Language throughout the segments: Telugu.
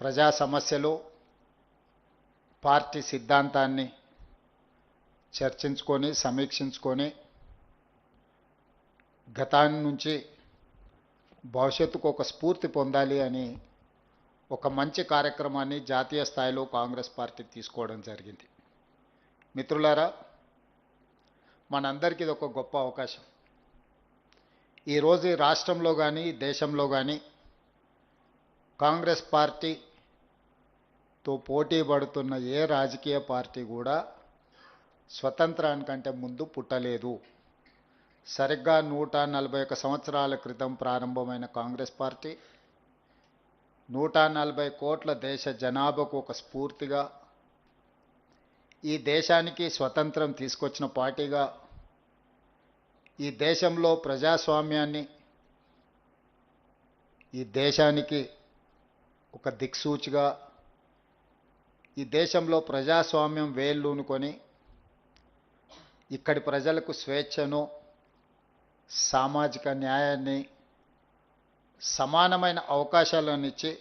ప్రజా సమస్యలు పార్టీ సిద్ధాంతాన్ని చర్చించుకొని సమీక్షించుకొని గతాన్ని నుంచి భవిష్యత్తుకు ఒక స్ఫూర్తి పొందాలి అని ఒక మంచి కార్యక్రమాన్ని జాతీయ స్థాయిలో కాంగ్రెస్ పార్టీ తీసుకోవడం జరిగింది. మిత్రులారా, మనందరికీ ఇది ఒక గొప్ప అవకాశం. ఈరోజు ఈ రాష్ట్రంలో కానీ దేశంలో కానీ కాంగ్రెస్ పార్టీతో పోటీ పడుతున్న ఏ రాజకీయ పార్టీ కూడా స్వతంత్రానికంటే ముందు పుట్టలేదు. సరిగ్గా 141 సంవత్సరాల క్రితం ప్రారంభమైన కాంగ్రెస్ పార్టీ 140 కోట్ల దేశ జనాభాకు ఒక స్ఫూర్తిగా, ఈ దేశానికి స్వతంత్రం తీసుకొచ్చిన పార్టీగా, ఈ దేశంలో ప్రజాస్వామ్యాన్ని ఈ దేశానికి ఒక దిక్సూచిగా, ఈ దేశంలో ప్రజాస్వామ్యం వేళ్ళూనుకొని ఇక్కడి ప్రజలకు స్వేచ్ఛను, సామాజిక న్యాయాన్ని, సమానమైన అవకాశాలను ఇచ్చి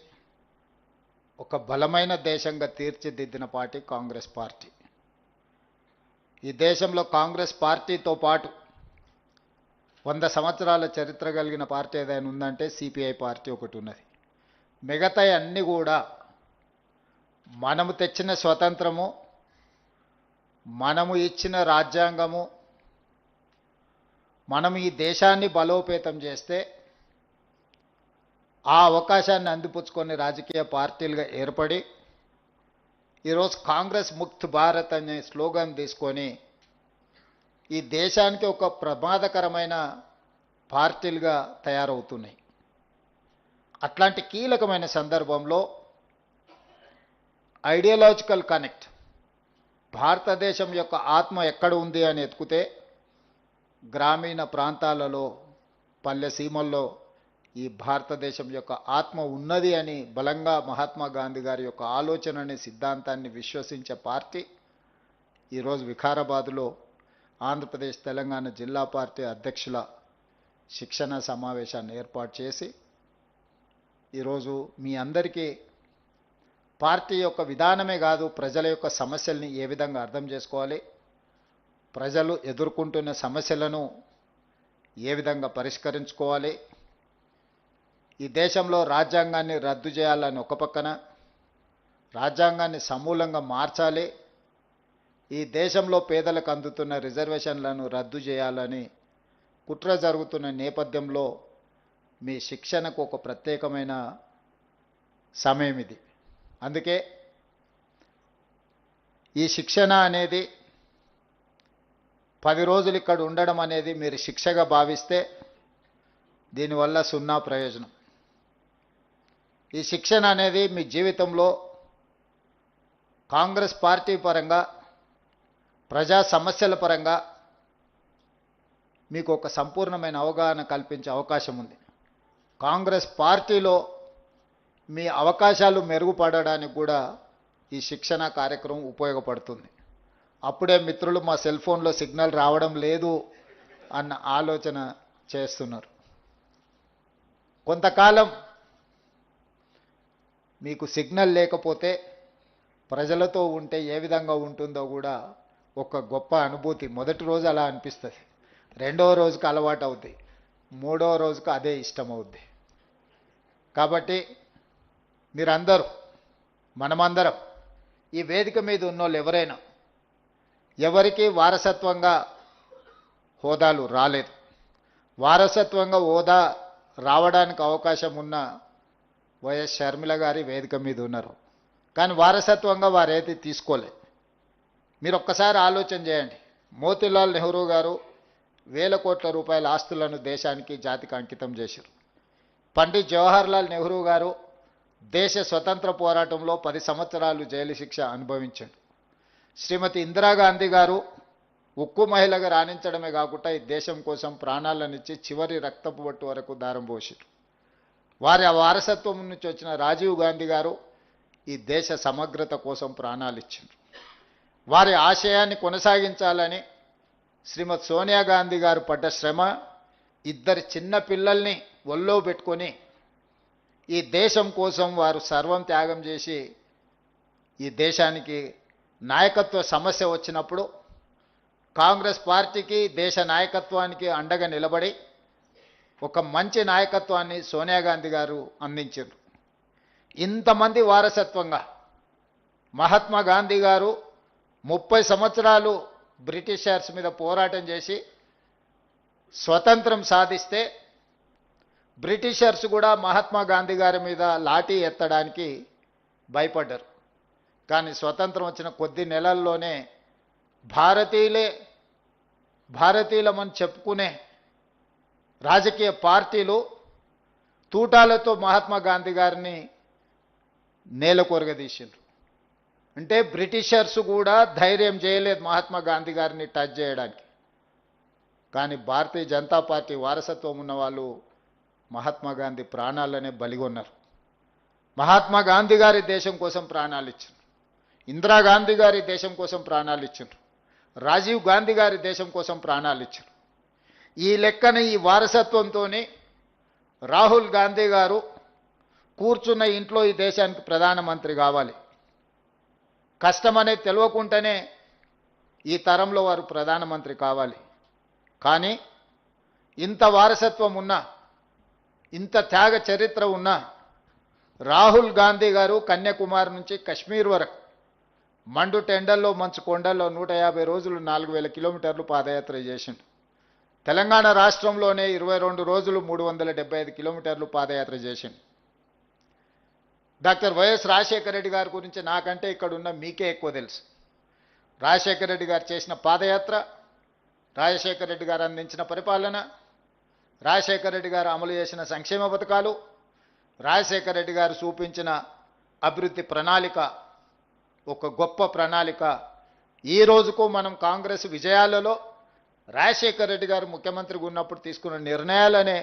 ఒక బలమైన దేశంగా తీర్చిదిద్దిన పార్టీ కాంగ్రెస్ పార్టీ. ఈ దేశంలో కాంగ్రెస్ పార్టీతో పాటు 100 సంవత్సరాల చరిత్ర కలిగిన పార్టీ ఏదైనా ఉందంటే సిపిఐ పార్టీ ఒకటి ఉన్నది. మిగతా అన్నీ కూడా మనము తెచ్చిన స్వతంత్రము, మనము ఇచ్చిన రాజ్యాంగము, మనం ఈ దేశాన్ని బలోపేతం చేస్తే ఆ అవకాశాన్ని అందిపుచ్చుకొని రాజకీయ పార్టీలుగా ఏర్పడి ఈరోజు కాంగ్రెస్ ముక్త్ భారత్ అనే స్లోగన్ తీసుకొని ఈ దేశానికి ఒక ప్రమాదకరమైన పార్టీలుగా తయారవుతున్నాయి. అట్లాంటి కీలకమైన సందర్భంలో ఐడియాలజికల్ కనెక్ట్, భారతదేశం యొక్క ఆత్మ ఎక్కడ ఉంది అని ఎత్తుకుతే గ్రామీణ ప్రాంతాలలో, పల్లె సీమల్లో ఈ భారతదేశం యొక్క ఆత్మ ఉన్నది అని బలంగా మహాత్మా గాంధీ గారి యొక్క ఆలోచనని, సిద్ధాంతాన్ని విశ్వసించే పార్టీ ఈరోజు వికారాబాద్లో ఆంధ్రప్రదేశ్ తెలంగాణ జిల్లా పార్టీ అధ్యక్షుల శిక్షణ సమావేశాన్ని ఏర్పాటు చేసి ఈరోజు మీ అందరికీ పార్టీ యొక్క విధానమే కాదు, ప్రజల యొక్క సమస్యల్ని ఏ విధంగా అర్థం చేసుకోవాలి, ప్రజలు ఎదుర్కొంటున్న సమస్యలను ఏ విధంగా పరిష్కరించుకోవాలి, ఈ దేశంలో రాజ్యాంగాన్ని రద్దు చేయాలని ఒక పక్కన, రాజ్యాంగాన్ని సమూలంగా మార్చాలి, ఈ దేశంలో పేదలకు అందుతున్న రిజర్వేషన్లను రద్దు చేయాలని కుట్ర జరుగుతున్న నేపథ్యంలో మీ శిక్షణకు ఒక ప్రత్యేకమైన సమయం ఇది. అందుకే ఈ శిక్షణ అనేది 10 రోజులు ఇక్కడ ఉండడం అనేది మీరు శిక్షగా భావిస్తే దీనివల్ల 0 ప్రయోజనం. ఈ శిక్షణ అనేది మీ జీవితంలో కాంగ్రెస్ పార్టీ పరంగా, ప్రజా సమస్యల పరంగా మీకు ఒక సంపూర్ణమైన అవగాహన కల్పించే అవకాశం ఉంది. కాంగ్రెస్ పార్టీలో మీ అవకాశాలు మెరుగుపడడానికి కూడా ఈ శిక్షణ కార్యక్రమం ఉపయోగపడుతుంది. అప్పుడే మిత్రులు మా సెల్ ఫోన్లో సిగ్నల్ రావడం లేదు అన్న ఆలోచన చేస్తున్నారు. కొంతకాలం మీకు సిగ్నల్ లేకపోతే ప్రజలతో ఉంటే ఏ విధంగా ఉంటుందో కూడా ఒక గొప్ప అనుభూతి. మొదటి రోజు అలా అనిపిస్తుంది, రెండవ రోజుకి అలవాటు అవుతుంది, మూడవ రోజుకి అదే ఇష్టం అవుద్ది. కాబట్టి మీరందరూ, మనమందరం, ఈ వేదిక మీద ఉన్నోళ్ళు ఎవరైనా, ఎవరికి వారసత్వంగా హోదాలు రాలేదు, వారసత్వంగా హోదా రావడానికి అవకాశం ఉన్న వైఎస్ షర్మిల గారి వేదిక మీద ఉన్నారు, కానీ వారసత్వంగా వారేది తీసుకోలేదు. మీరు ఒక్కసారి ఆలోచన చేయండి. మోతీలాల్ నెహ్రూ గారు వేల కోట్ల రూపాయల ఆస్తులను దేశానికి, జాతికి అంకితం చేశారు. పండిత్ జవహర్లాల్ నెహ్రూ గారు దేశ స్వతంత్ర పోరాటంలో 10 సంవత్సరాలు జైలు శిక్ష అనుభవించారు. శ్రీమతి ఇందిరాగాంధీ గారు ఉక్కు మహిళగా రాణించడమే కాకుండా ఈ దేశం కోసం ప్రాణాలనిచ్చి చివరి రక్తపు బొట్టు వరకు దారం పోసారు. వారి వారసత్వం నుంచి వచ్చిన రాజీవ్ గాంధీ గారు ఈ దేశ సమగ్రత కోసం ప్రాణాలు ఇచ్చారు. వారి ఆశయాన్ని కొనసాగించాలని శ్రీమతి సోనియా గాంధీ గారు పడ్డ శ్రమ, 2 చిన్న పిల్లల్ని ఒళ్ళో పెట్టుకొని ఈ దేశం కోసం వారు సర్వం త్యాగం చేసి ఈ దేశానికి నాయకత్వ సమస్య వచ్చినప్పుడు కాంగ్రెస్ పార్టీకి దేశ నాయకత్వానికి అండగా నిలబడి ఒక మంచి నాయకత్వాన్ని సోనియా గాంధీ గారు అందించారు. ఇంతమంది వారసత్వంగా మహాత్మా గాంధీ గారు 30 సంవత్సరాలు బ్రిటిషర్స్ మీద పోరాటం చేసి స్వతంత్రం సాధిస్తే బ్రిటిషర్స్ కూడా మహాత్మా గాంధీ గారి మీద లాఠీ ఎత్తడానికి భయపడ్డారు. కానీ స్వతంత్రం వచ్చిన కొద్ది నెలల్లోనే భారతీయులమని చెప్పుకునే రాజకీయ పార్టీలు తూటాలతో మహాత్మా గాంధీ గారిని నేలకొరగదీసిండ్రు. అంటే బ్రిటిషర్స్ కూడా ధైర్యం చేయలేదు మహాత్మా గాంధీ గారిని టచ్ చేయడానికి. కానీ భారతీయ జనతా పార్టీ వారసత్వం ఉన్న వాళ్ళు మహాత్మా గాంధీ ప్రాణాలనే బలిగొన్నారు. మహాత్మా గాంధీ గారి దేశం కోసం ప్రాణాలు ఇచ్చారు. ఇందిరాగాంధీ గారి దేశం కోసం ప్రాణాలు ఇచ్చారు. రాజీవ్ గాంధీ గారి దేశం కోసం ప్రాణాలు ఇచ్చారు. ఈ లెక్కన ఈ వారసత్వంతోనే రాహుల్ గాంధీ గారు కూర్చున్న ఇంట్లో ఈ దేశానికి ప్రధానమంత్రి కావాలి. కష్టమనేది తెలియకుండానే ఈ తరంలో వారు ప్రధానమంత్రి కావాలి. కానీ ఇంత వారసత్వం ఉన్నా, ఇంత త్యాగ చరిత్ర ఉన్నా రాహుల్ గాంధీ గారు కన్యాకుమారి నుంచి కశ్మీర్ వరకు మండు టెండల్లో మంచు కొండల్లో 150 రోజులు 4000 కిలోమీటర్లు పాదయాత్ర చేసిండు. తెలంగాణ రాష్ట్రంలోనే 22 రోజులు 375 కిలోమీటర్లు పాదయాత్ర చేసిండు. డాక్టర్ వైఎస్ రాజశేఖర రెడ్డి గారి గురించి నాకంటే ఇక్కడ ఉన్న మీకే ఎక్కువ తెలుసు. రాజశేఖర రెడ్డి గారు చేసిన పాదయాత్ర, రాజశేఖర రెడ్డి గారు అందించిన పరిపాలన, రాజశేఖర రెడ్డి గారు అమలు చేసిన సంక్షేమ పథకాలు, రాజశేఖర రెడ్డి గారు చూపించిన అభివృద్ధి ప్రణాళిక ఒక గొప్ప ప్రణాళిక. ఈ రోజుకు మనం కాంగ్రెస్ విజయాలలో రాజశేఖర రెడ్డి గారు ముఖ్యమంత్రిగా ఉన్నప్పుడు తీసుకున్న నిర్ణయాలనే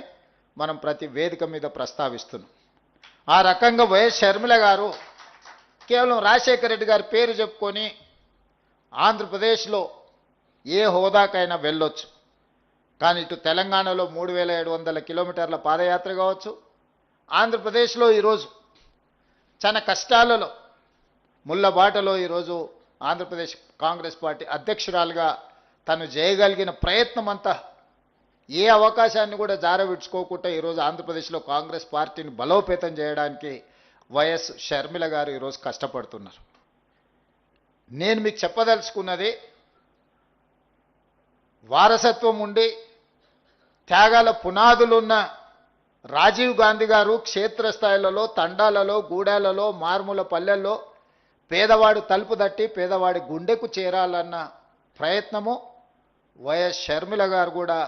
మనం ప్రతి వేదిక మీద ప్రస్తావిస్తున్నాం. ఆ రకంగా వైఎస్ షర్మిల గారు కేవలం రాజశేఖర రెడ్డి గారి పేరు చెప్పుకొని ఆంధ్రప్రదేశ్లో ఏ హోదాకైనా వెళ్ళొచ్చు. కానీ ఇటు తెలంగాణలో 3700 కిలోమీటర్ల పాదయాత్ర కావచ్చు, ఆంధ్రప్రదేశ్లో ఈరోజు చాలా కష్టాలలో ముళ్ళబాటలో ఈరోజు ఆంధ్రప్రదేశ్ కాంగ్రెస్ పార్టీ అధ్యక్షురాలుగా తను చేయగలిగిన ప్రయత్నం అంతా ఏ అవకాశాన్ని కూడా జారవిడ్చుకోకుండా ఈరోజు ఆంధ్రప్రదేశ్లో కాంగ్రెస్ పార్టీని బలోపేతం చేయడానికి వైఎస్ షర్మిల గారు ఈరోజు కష్టపడుతున్నారు. నేను మీకు చెప్పదలుచుకున్నది, వారసత్వం ఉండి త్యాగాల పునాదులున్న రాజీవ్ గాంధీ గారు క్షేత్రస్థాయిలలో, తండాలలో, గూడాలలో, మారుమూల పల్లెల్లో పేదవాడు తలుపు తట్టి పేదవాడి గుండెకు చేరాలన్న ప్రయత్నము వైఎస్ షర్మిల గారు కూడా